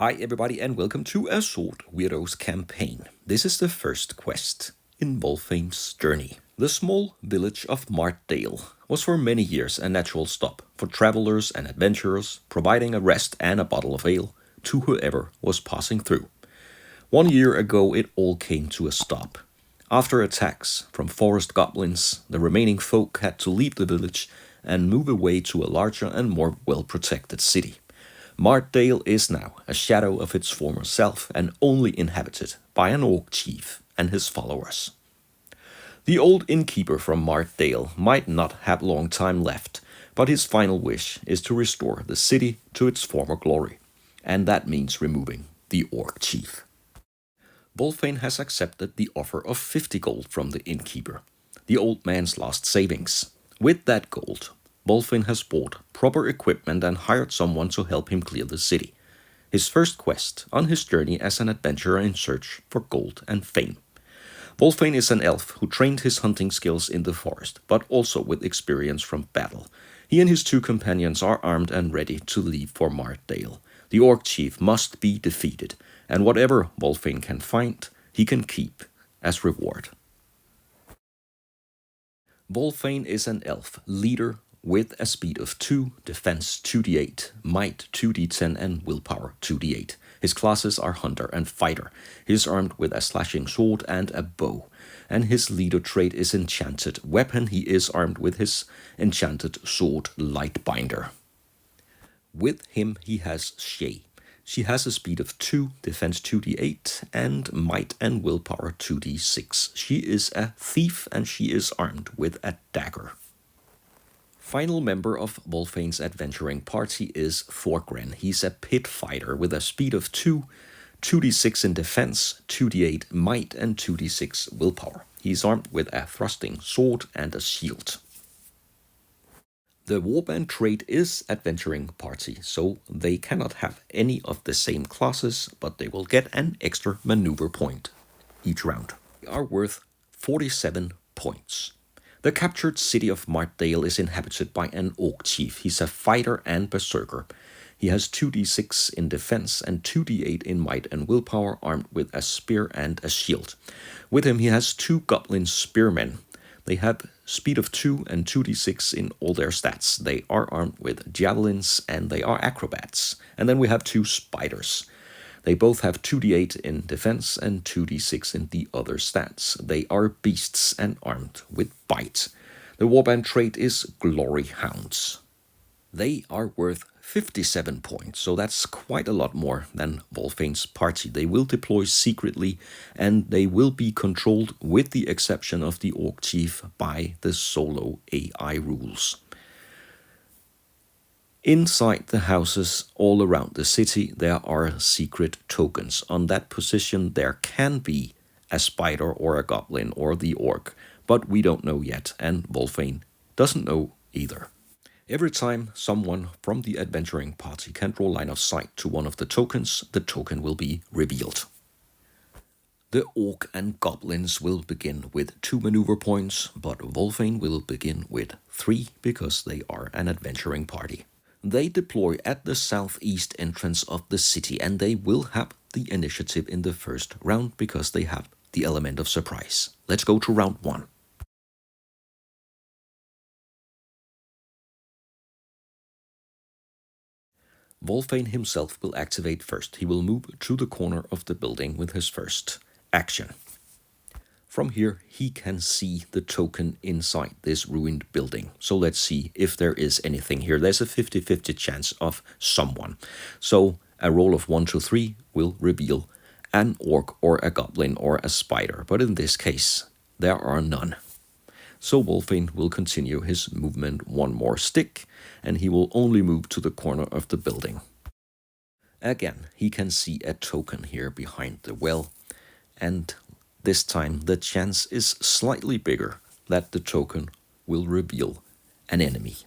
Hi everybody and welcome to a Sword Weirdos campaign. This is the first quest in Volfein's journey. The small village of Martdale was for many years a natural stop for travelers and adventurers, providing a rest and a bottle of ale to whoever was passing through. 1 year ago it all came to a stop. After attacks from forest goblins, the remaining folk had to leave the village and move away to a larger and more well-protected city. Martdale is now a shadow of its former self and only inhabited by an Orc Chief and his followers. The old Innkeeper from Martdale might not have long time left, but his final wish is to restore the city to its former glory, and that means removing the Orc Chief. Volfein has accepted the offer of 50 gold from the Innkeeper, the old man's last savings. With that gold, Volfein has bought proper equipment and hired someone to help him clear the city. His first quest on his journey as an adventurer in search for gold and fame. Volfein is an elf who trained his hunting skills in the forest, but also with experience from battle. He and his two companions are armed and ready to leave for Martdale. The Orc Chief must be defeated, and whatever Volfein can find, he can keep as reward. Volfein is an elf leader with a speed of 2, defense 2d8, might 2d10 and willpower 2d8. His classes are hunter and fighter. He is armed with a slashing sword and a bow, and his leader trait is enchanted weapon. He is armed with his enchanted sword Lightbinder. With him he has Shay. She has a speed of 2, defense 2d8, and might and willpower 2d6. She is a thief and she is armed with a dagger. Final member of Volfein's adventuring party is Thorgren. He's a pit fighter with a speed of 2, 2d6 in defense, 2d8 might and 2d6 willpower. He's armed with a thrusting sword and a shield. The warband trait is adventuring party, so they cannot have any of the same classes, but they will get an extra maneuver point each round. They are worth 47 points. The captured city of Martdale is inhabited by an Orc Chief. He's a fighter and berserker. He has 2d6 in defense and 2d8 in might and willpower, armed with a spear and a shield. With him he has 2 goblin spearmen. They have speed of 2 and 2d6 in all their stats. They are armed with javelins and they are acrobats. And then we have 2 spiders. They both have 2d8 in defense and 2d6 in the other stats. They are beasts and armed with bite. The warband trait is Glory Hounds. They are worth 57 points, so that's quite a lot more than Volfein's party. They will deploy secretly and they will be controlled, with the exception of the Orc Chief, by the solo AI rules. Inside the houses all around the city there are secret tokens. On that position there can be a spider or a goblin or the orc, but we don't know yet, and Volfein doesn't know either. Every time someone from the adventuring party can draw line of sight to one of the tokens, the token will be revealed. The orc and goblins will begin with 2 maneuver points, but Volfein will begin with 3 because they are an adventuring party. They deploy at the southeast entrance of the city, and they will have the initiative in the first round because they have the element of surprise. Let's go to round 1. Volfein himself will activate first. He will move to the corner of the building with his first action. From here, he can see the token inside this ruined building. So let's see if there is anything here. There's a 50-50 chance of someone. So a roll of 1 to 3 will reveal an orc or a goblin or a spider. But in this case, there are none. So Volfein will continue his movement 1 more stick, and he will only move to the corner of the building. Again, he can see a token here behind the well, and this time the chance is slightly bigger that the token will reveal an enemy.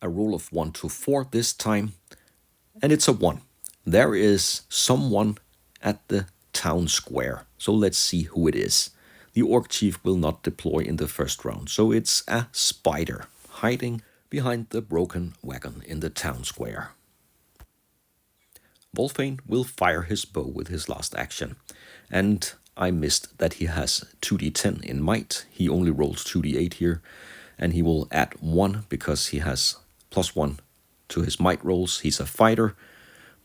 A roll of 1 to 4 this time, and it's a 1. There is someone at the town square, so let's see who it is. The Orc Chief will not deploy in the first round, so it's a spider hiding behind the broken wagon in the town square. Volfein will fire his bow with his last action. And I missed that he has 2d10 in might. He only rolls 2d8 here. And he will add 1 because he has +1 to his might rolls. He's a fighter.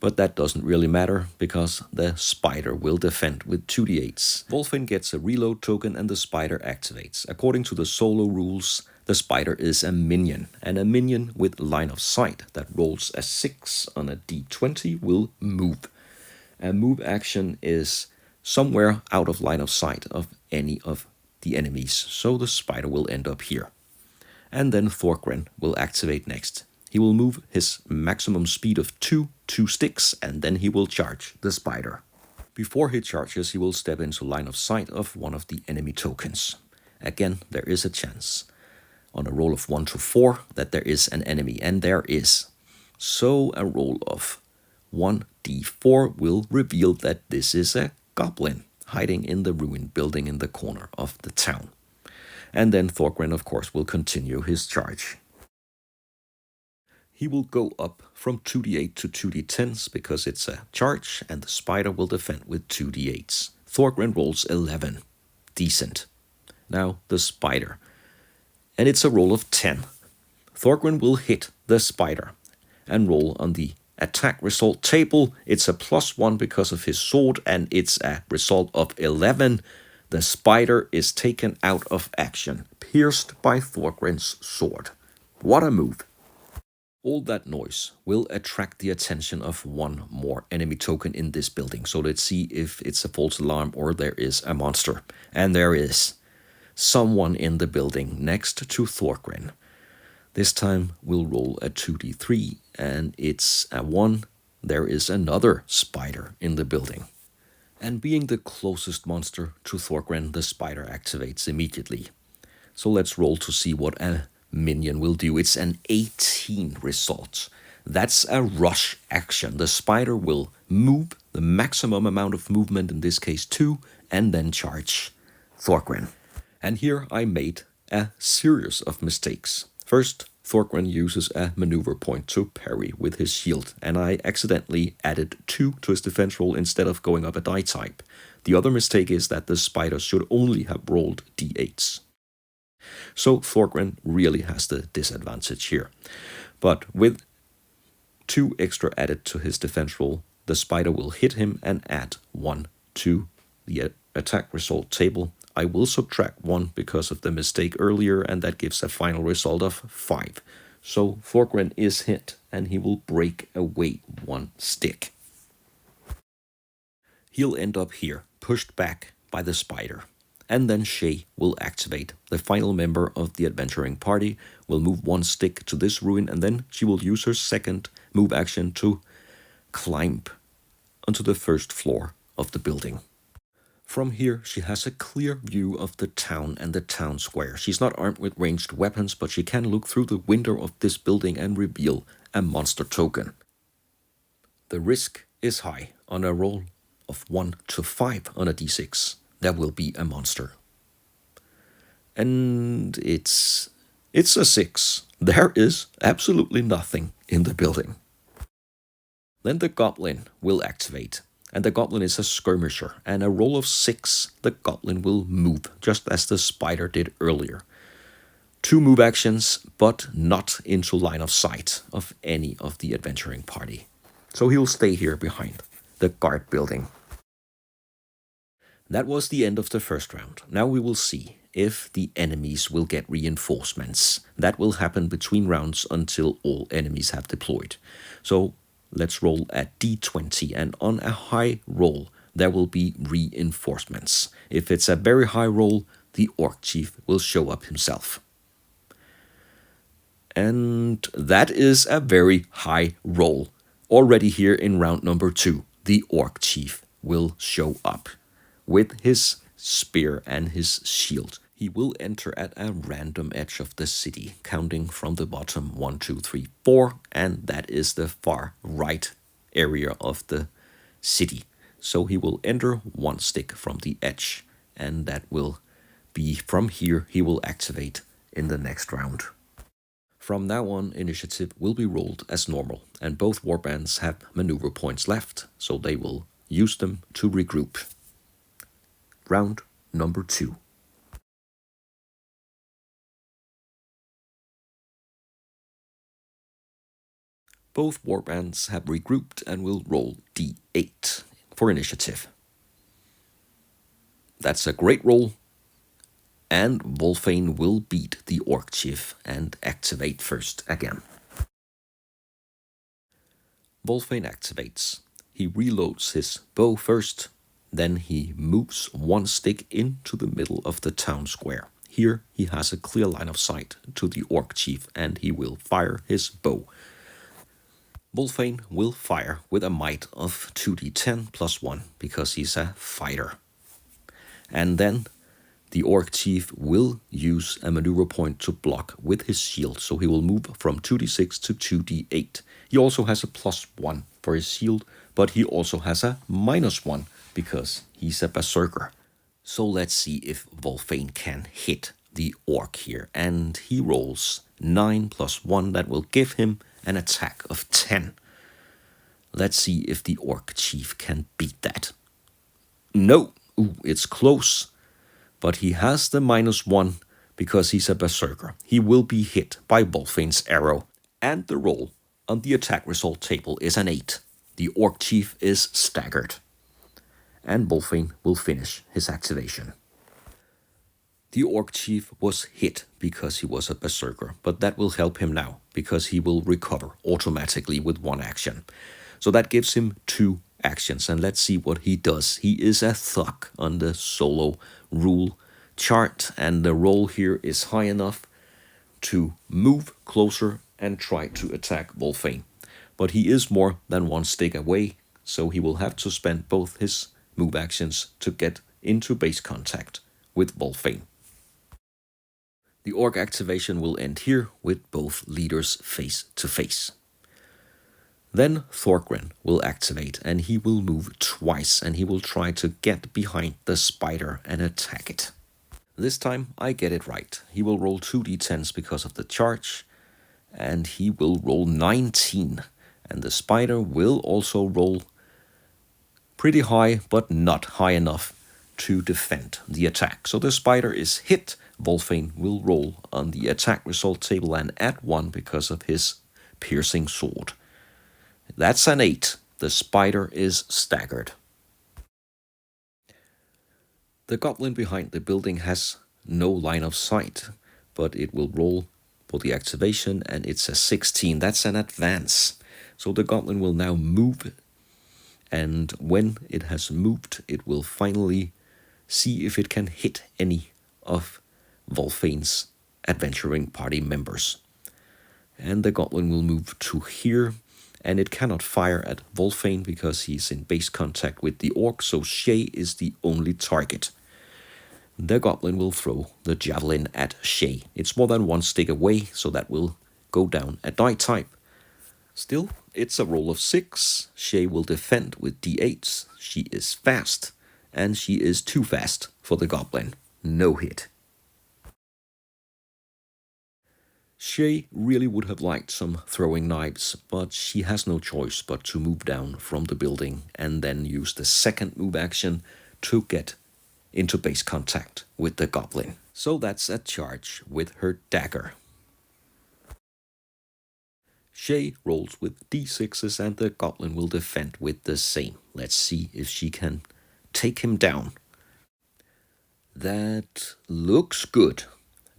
But that doesn't really matter because the spider will defend with 2d8s. Volfein gets a reload token and the spider activates. According to the solo rules, the spider is a minion, and a minion with line of sight that rolls a 6 on a d20 will move. A move action is somewhere out of line of sight of any of the enemies, so the spider will end up here. And then Thorgren will activate next. He will move his maximum speed of 2 sticks, and then he will charge the spider. Before he charges, he will step into line of sight of one of the enemy tokens. Again, there is a chance on a roll of 1 to 4 that there is an enemy, and there is. So a roll of 1d4 will reveal that this is a goblin hiding in the ruined building in the corner of the town. And then Thorgren, of course, will continue his charge. He will go up from 2d8 to 2d10s because it's a charge, and the spider will defend with 2d8s. Thorgren rolls 11. Decent. Now the spider. And it's a roll of 10. Thorgren will hit the spider and roll on the attack result table. It's a +1 because of his sword, and it's a result of 11. The spider is taken out of action, pierced by Thorgren's sword. What a move. All that noise will attract the attention of one more enemy token in this building. So let's see if it's a false alarm or there is a monster. And there is someone in the building next to Thorgren. This time we'll roll a 2d3 and it's a 1. There is another spider in the building. And being the closest monster to Thorgren, the spider activates immediately. So let's roll to see what a minion will do. It's an 18 result. That's a rush action. The spider will move the maximum amount of movement, in this case 2, and then charge Thorgren. And here I made a series of mistakes. First, Thorgren uses a maneuver point to parry with his shield, and I accidentally added 2 to his defense roll instead of going up a die type. The other mistake is that the spider should only have rolled d8s. So Thorgren really has the disadvantage here. But with 2 extra added to his defense roll, the spider will hit him and add 1 to the attack result table. I will subtract 1 because of the mistake earlier, and that gives a final result of 5. So Thorgren is hit, and he will break away 1 stick. He'll end up here, pushed back by the spider. And then Shay will activate. The final member of the adventuring party will move 1 stick to this ruin, and then she will use her second move action to climb onto the first floor of the building. From here, she has a clear view of the town and the town square. She's not armed with ranged weapons, but she can look through the window of this building and reveal a monster token. The risk is high. On a roll of 1 to 5 on a d6. There will be a monster. And it's a 6. There is absolutely nothing in the building. Then the goblin will activate. And the goblin is a skirmisher. And a roll of 6, the goblin will move, just as the spider did earlier. 2 move actions, but not into line of sight of any of the adventuring party. So he'll stay here behind the guard building. That was the end of the first round. Now we will see if the enemies will get reinforcements. That will happen between rounds until all enemies have deployed. So let's roll a d20, and on a high roll, there will be reinforcements. If it's a very high roll, the Orc Chief will show up himself. And that is a very high roll. Already here in round number 2, the Orc Chief will show up. With his spear and his shield, he will enter at a random edge of the city, counting from the bottom 1, 2, 3, 4, and that is the far right area of the city. So he will enter 1 stick from the edge, and that will be from here he will activate in the next round. From now on, initiative will be rolled as normal, and both warbands have maneuver points left, so they will use them to regroup. Round number 2. Both warbands have regrouped and will roll d8 for initiative. That's a great roll, and Volfein will beat the Orc Chief and activate first again. Volfein activates. He reloads his bow first, then he moves one stick into the middle of the town square. Here he has a clear line of sight to the Orc Chief, and he will fire his bow. Volfein will fire with a might of 2d10 plus 1 because he's a fighter. And then the Orc Chief will use a maneuver point to block with his shield, so he will move from 2d6 to 2d8. He also has a plus 1 for his shield, but he also has a minus 1 because he's a berserker. So let's see if Volfein can hit the orc here. And he rolls 9 plus 1. That will give him an attack of 10. Let's see if the Orc Chief can beat that. No, it's close. But he has the minus 1 because he's a berserker. He will be hit by Volfein's arrow. And the roll on the attack result table is an 8. The Orc Chief is staggered. And Volfein will finish his activation. The Orc Chief was hit because he was a berserker, but that will help him now because he will recover automatically with one action. So that gives him 2 actions, and let's see what he does. He is a thug on the solo rule chart, and the roll here is high enough to move closer and try to attack Volfein. But he is more than one stick away, so he will have to spend both his move actions to get into base contact with Volfein. The orc activation will end here with both leaders face to face. Then Thorgren will activate, and he will move twice, and he will try to get behind the spider and attack it. This time I get it right. He will roll 2d10s because of the charge, and he will roll 19. And the spider will also roll pretty high, but not high enough to defend the attack. So the spider is hit. Volfein will roll on the attack result table and add 1 because of his piercing sword. That's an 8. The spider is staggered. The goblin behind the building has no line of sight, but it will roll for the activation, and it's a 16. That's an advance. So the goblin will now move, and when it has moved, it will finally see if it can hit any of Volfein's adventuring party members. And the goblin will move to here, and it cannot fire at Volfein because he's in base contact with the orc, so Shay is the only target. The goblin will throw the javelin at Shay. It's more than one stick away, so that will go down a die type. Still, it's a roll of 6. Shay will defend with d8s. She is fast, and she is too fast for the goblin. No hit. Shay really would have liked some throwing knives, but she has no choice but to move down from the building and then use the second move action to get into base contact with the goblin. So that's a charge with her dagger. Shay rolls with d6s and the goblin will defend with the same. Let's see if she can take him down. That looks good.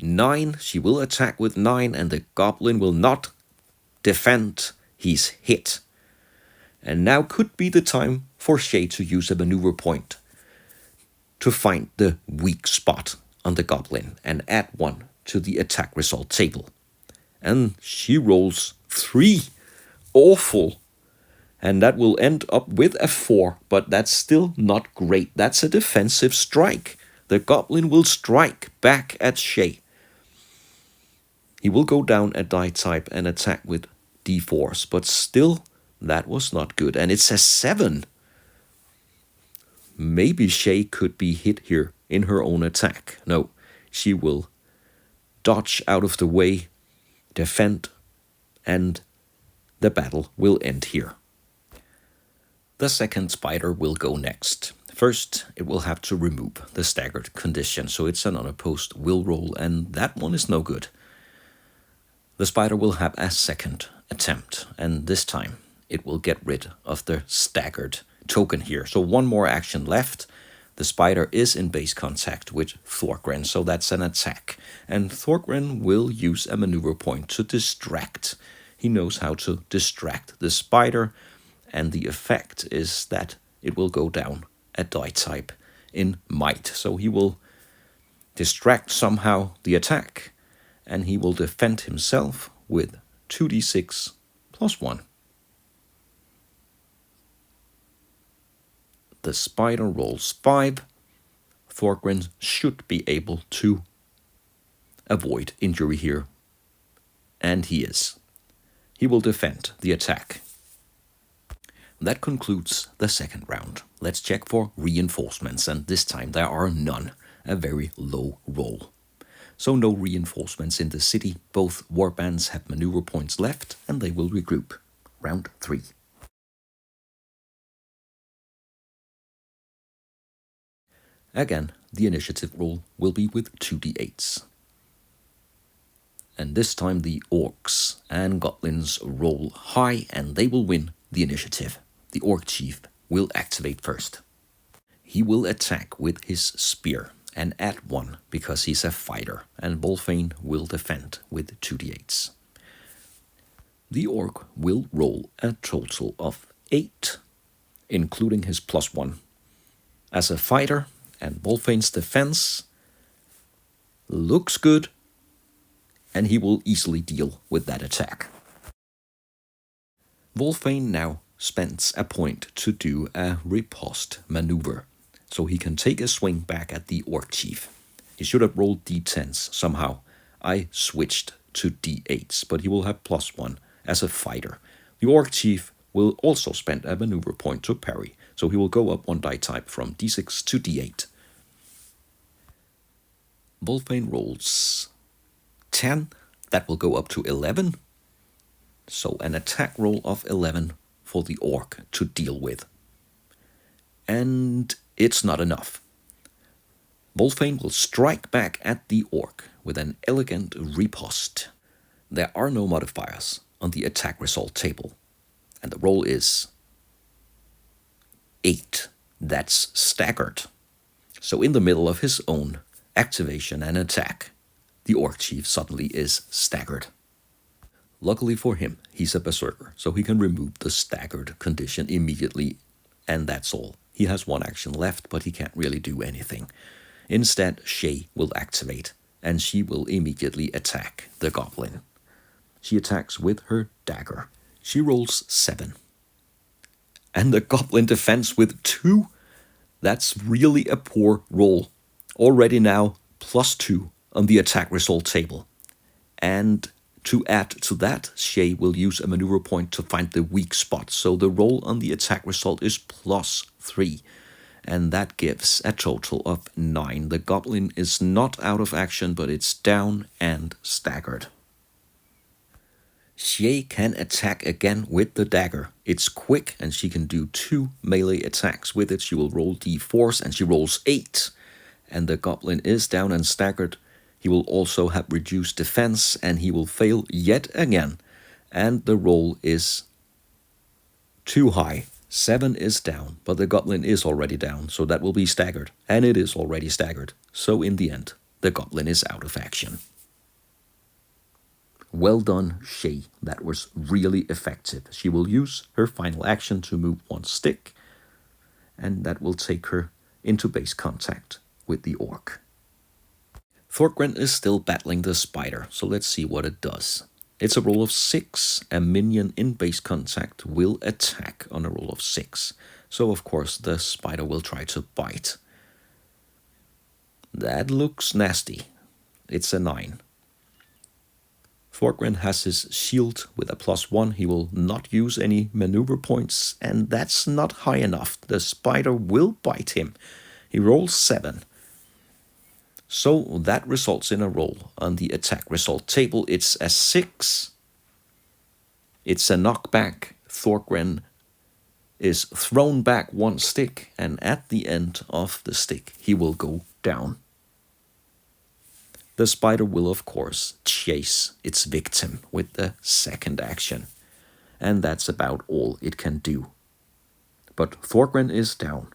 9, she will attack with 9 and the goblin will not defend. He's hit. And now could be the time for Shay to use a maneuver point to find the weak spot on the goblin and add 1 to the attack result table. And she rolls 3. Awful. And that will end up with a 4, but that's still not great. That's a defensive strike. The goblin will strike back at Shay. He will go down a die type and attack with d4s, but still, that was not good. And it's a 7. Maybe Shay could be hit here in her own attack. No, she will dodge out of the way defend, and the battle will end here. The second spider will go next. First, it will have to remove the staggered condition, so it's an unopposed will roll, and that one is no good. The spider will have a second attempt, and this time it will get rid of the staggered token here. So one more action left. The spider is in base contact with Thorgren, so that's an attack. And Thorgren will use a maneuver point to distract. He knows how to distract the spider, and the effect is that it will go down a die type in might. So he will distract somehow the attack, and he will defend himself with 2d6 plus 1. The spider rolls 5. Thorgren should be able to avoid injury here, and he is. He will defend the attack. That concludes the second round. Let's check for reinforcements, and this time there are none. A very low roll. So no reinforcements in the city. Both warbands have maneuver points left, and they will regroup. Round 3. Again, the initiative roll will be with 2d8s. And this time the orcs and goblins roll high, and they will win the initiative. The Orc Chief will activate first. He will attack with his spear and add 1 because he's a fighter, and Volfein will defend with 2d8s. The orc will roll a total of 8, including his plus 1. As a fighter, and Volfein's defense looks good, and he will easily deal with that attack. Volfein now spends a point to do a riposte maneuver, so he can take a swing back at the Orc Chief. He should have rolled d10s somehow. I switched to d8s, but he will have plus 1 as a fighter. The Orc Chief will also spend a maneuver point to parry, so he will go up 1 die type from d6 to d8. Volfein rolls 10, that will go up to 11. So an attack roll of 11 for the orc to deal with. And it's not enough. Volfein will strike back at the orc with an elegant riposte. There are no modifiers on the attack result table, and the roll is 8. That's staggered. So in the middle of his own activation and attack, the Orc Chief suddenly is staggered. Luckily for him, he's a berserker, so he can remove the staggered condition immediately, and that's all. He has 1 action left, but he can't really do anything. Instead, Shay will activate, and she will immediately attack the goblin. She attacks with her dagger. She rolls 7. And the goblin defends with 2. That's really a poor roll. Already now, plus 2 on the attack result table. And to add to that, Shay will use a maneuver point to find the weak spot. So the roll on the attack result is plus 3. And that gives a total of 9. The goblin is not out of action, but it's down and staggered. Shay can attack again with the dagger. It's quick, and she can do 2 melee attacks with it. She will roll d4s, and she rolls 8. And the goblin is down and staggered. He will also have reduced defense, and he will fail yet again. And the roll is too high. 7 is down, but the goblin is already down, so that will be staggered. And it is already staggered. So in the end, the goblin is out of action. Well done, Shay. That was really effective. She will use her final action to move 1 stick, and that will take her into base contact with the orc. Thorgren is still battling the spider, so let's see what it does. It's a roll of 6. A minion in base contact will attack on a roll of 6. So of course the spider will try to bite. That looks nasty. It's a 9. Thorgren has his shield with a plus 1. He will not use any maneuver points, and that's not high enough. The spider will bite him. He rolls 7. So that results in a roll on the attack result table. It's a 6. It's a knockback. Thorgren is thrown back 1 stick, and at the end of the stick, he will go down. The spider will, of course, chase its victim with the second action, and that's about all it can do. But Thorgren is down,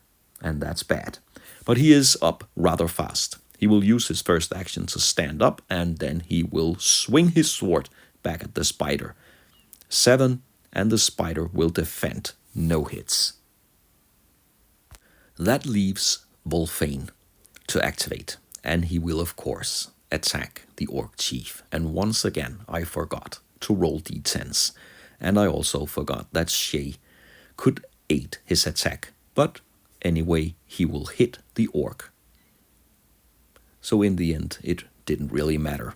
and that's bad. But he is up rather fast. He will use his first action to stand up, and then he will swing his sword back at the spider. 7, and the spider will defend. No hits. That leaves Volfein to activate, and he will, of course, attack the Orc Chief. And once again, I forgot to roll d10s, and I also forgot that Shay could aid his attack. But anyway, he will hit the Orc. So in the end, it didn't really matter.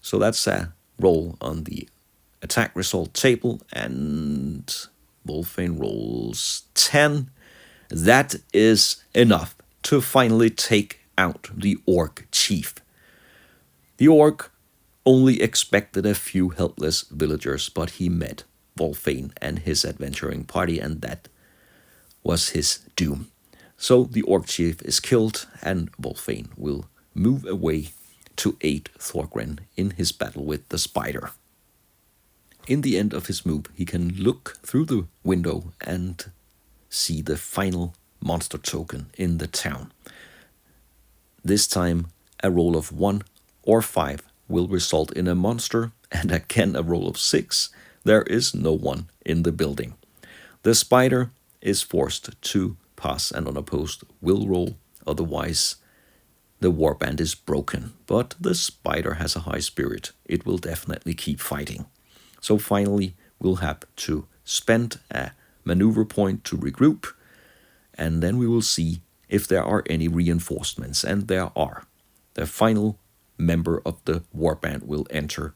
So that's a roll on the attack result table, and Volfein rolls 10. That is enough to finally take out the Orc Chief. The Orc only expected a few helpless villagers, but he met Volfein and his adventuring party, and that was his doom. So the Orc Chief is killed, and Volfein will move away to aid Thorgren in his battle with the spider. In the end of his move, he can look through the window and see the final monster token in the town. This time, a roll of 1 or 5 will result in a monster, and again a roll of 6. There is no one in the building. The spider is forced to pass an unopposed will roll, otherwise the warband is broken. But the spider has a high spirit. It will definitely keep fighting. So finally, we'll have to spend a maneuver point to regroup, and then we will see if there are any reinforcements, and there are. The final member of the warband will enter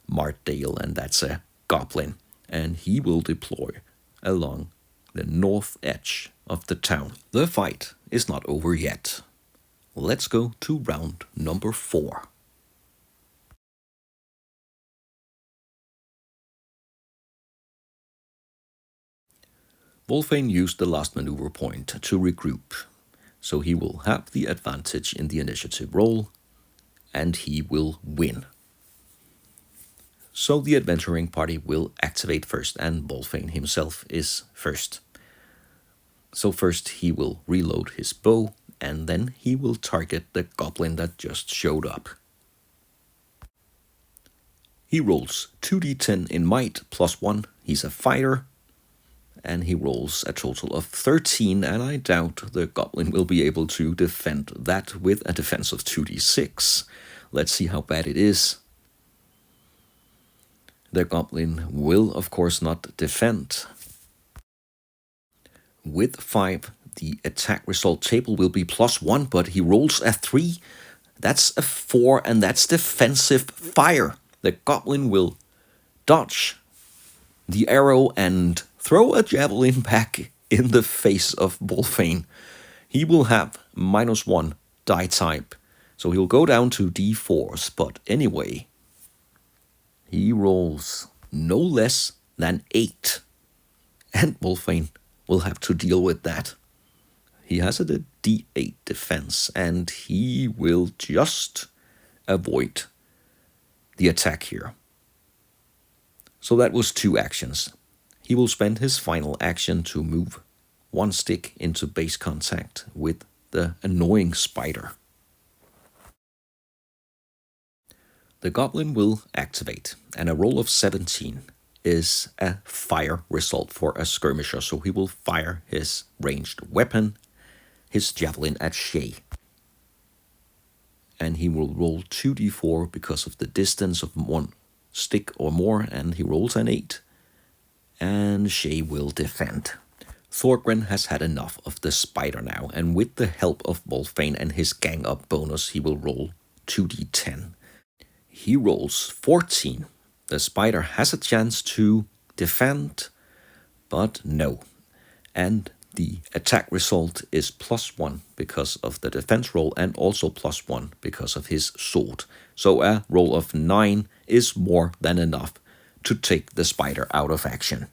Martdale, and that's a goblin, and he will deploy along the north edge of the town. The fight is not over yet. Let's go to round number 4. Volfein used the last maneuver point to regroup, so he will have the advantage in the initiative roll, and he will win. So the adventuring party will activate first, and Volfein himself is first. So first he will reload his bow, and then he will target the goblin that just showed up. He rolls 2d10 in might plus 1. He's a fighter, and he rolls a total of 13, and I doubt the goblin will be able to defend that with a defense of 2d6. Let's see how bad it is. The goblin will, of course, not defend. With 5, the attack result table will be plus 1, but he rolls a 3. That's a 4, and that's defensive fire. The goblin will dodge the arrow and throw a javelin back in the face of Volfein. He will have -1 die type, so he'll go down to d4s, but anyway, he rolls no less than 8, and Volfein will have to deal with that. He has a d8 defense, and he will just avoid the attack here. So that was 2 actions. He will spend his final action to move 1 stick into base contact with the annoying spider. The goblin will activate, and a roll of 17 is a fire result for a skirmisher, so he will fire his ranged weapon, his javelin, at Shay. And he will roll 2d4 because of the distance of 1 stick or more, and he rolls an 8. And Shay will defend. Thorgren has had enough of the spider now, and with the help of Volfein and his gang up bonus, he will roll 2d10. He rolls 14. The spider has a chance to defend, but no. And The attack result is +1 because of the defense roll and also +1 because of his sword. So a roll of 9 is more than enough to take the spider out of action.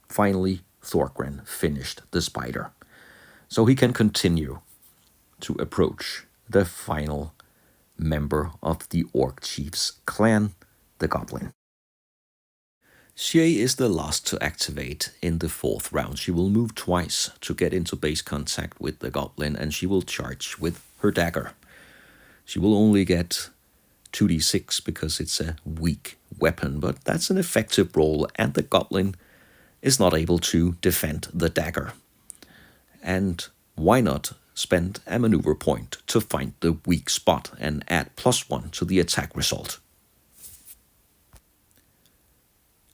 Finally, Thorgren finished the spider. So he can continue to approach the final member of the Orc Chief's clan, the Goblin. Shay is the last to activate in the 4th round. She will move twice to get into base contact with the Goblin, and she will charge with her dagger. She will only get 2d6 because it's a weak weapon, but that's an effective roll, and the Goblin is not able to defend the dagger. And why not spend a maneuver point to find the weak spot and add +1 to the attack result?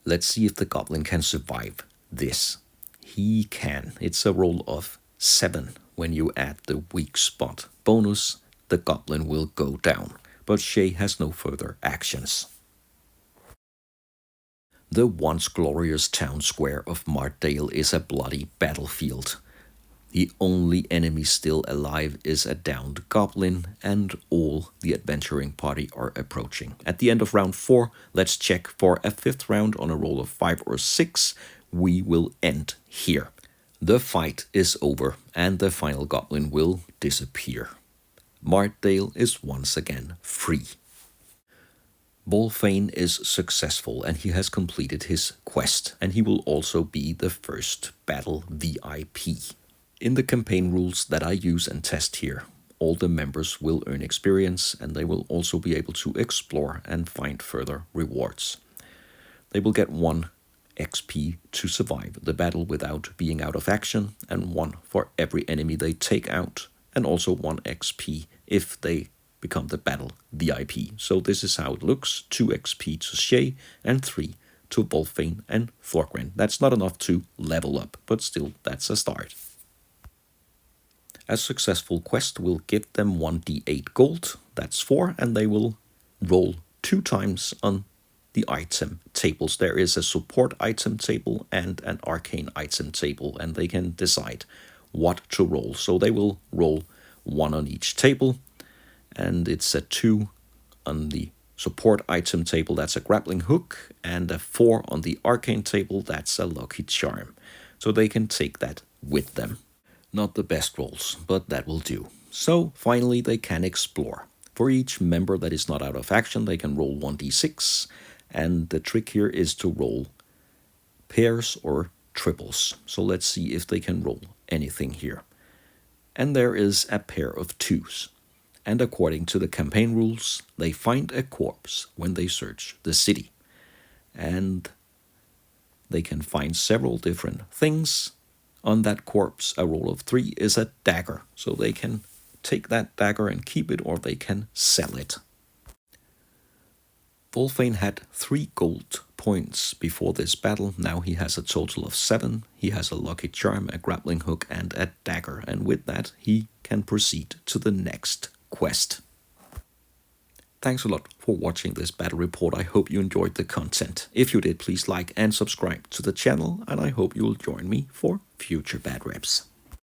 Let's see if the Goblin can survive this. He can. It's a roll of 7 when you add the weak spot bonus. The Goblin will go down, but Shay has no further actions. The once glorious town square of Martdale is a bloody battlefield. The only enemy still alive is a downed goblin, and all the adventuring party are approaching. At the end of round 4, let's check for a 5th round on a roll of 5 or 6. We will end here. The fight is over, and the final goblin will disappear. Martdale is once again free. Volfein is successful, and he has completed his quest, and he will also be the first battle VIP. In the campaign rules that I use and test here, all the members will earn experience, and they will also be able to explore and find further rewards. They will get 1 XP to survive the battle without being out of action, and 1 for every enemy they take out, and also 1 XP if they become the battle VIP. So this is how it looks: 2 XP to Shay and 3 to Volfein and Thorgren. That's not enough to level up, but still, that's a start. A successful quest will give them 1d8 gold, that's 4, and they will roll 2 times on the item tables. There is a support item table and an arcane item table, and they can decide what to roll. So they will roll 1 on each table, and it's a 2 on the support item table, that's a grappling hook, and a 4 on the arcane table, that's a lucky charm. So they can take that with them. Not the best rolls, but that will do. So finally they can explore. For each member that is not out of action, they can roll 1d6, and the trick here is to roll pairs or triples. So let's see if they can roll anything here. And there is a pair of 2s. And according to the campaign rules, they find a corpse when they search the city. And they can find several different things. On that corpse, a roll of 3 is a dagger, so they can take that dagger and keep it, or they can sell it. Volfein had 3 gold points before this battle. Now he has a total of 7. He has a lucky charm, a grappling hook, and a dagger, and with that he can proceed to the next quest. Thanks a lot for watching this battle report. I hope you enjoyed the content. If you did, please like and subscribe to the channel, and I hope you will join me for future bad reps.